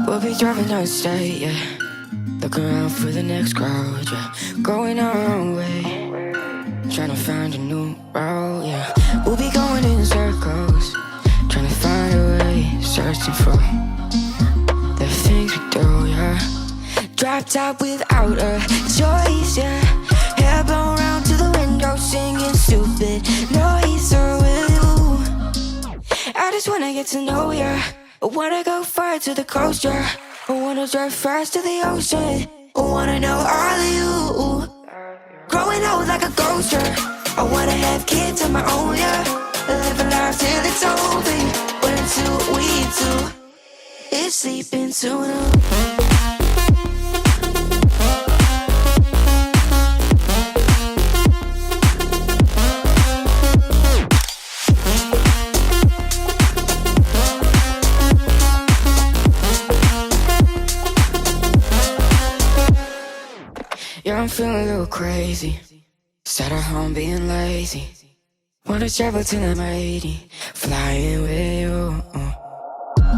We'll be driving down the state, yeah. Looking around for the next crowd, yeah. Going our own way, trying to find a new route, yeah. We'll be going in circles, trying to find a way, searching for the things we do, yeah. Drop top without a choice, yeah. Hair blown round to the window, singing stupid noise. Or will you? I just wanna get to know ya. I wanna go far to the coast, yeah. I wanna drive fast to the ocean. I wanna know all of you. Growing old like a ghost, yeah. I wanna have kids of my own, yeah. Live a life till it's over. But until we do, it's sleeping sooner. Yeah, I'm feeling a little crazy. Sat at home being lazy. Wanna travel till I'm 80, flying with you.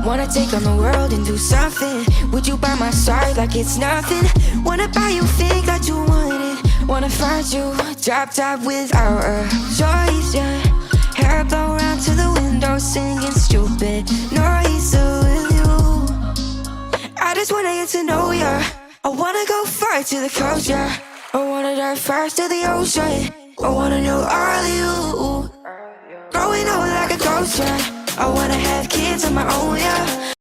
Wanna take on the world and do something. Would you by my side like it's nothing? Wanna buy you things that you wanted. Wanna find you, drop top without a choice, yeah. Hair blow round to the window, singing stupid noise. So will you? I just wanna get to know ya. I wanna go far to the coast, yeah. I wanna dive fast to the ocean. I wanna know all of you. Growing old like a ghost, yeah. I wanna have kids of my own, yeah.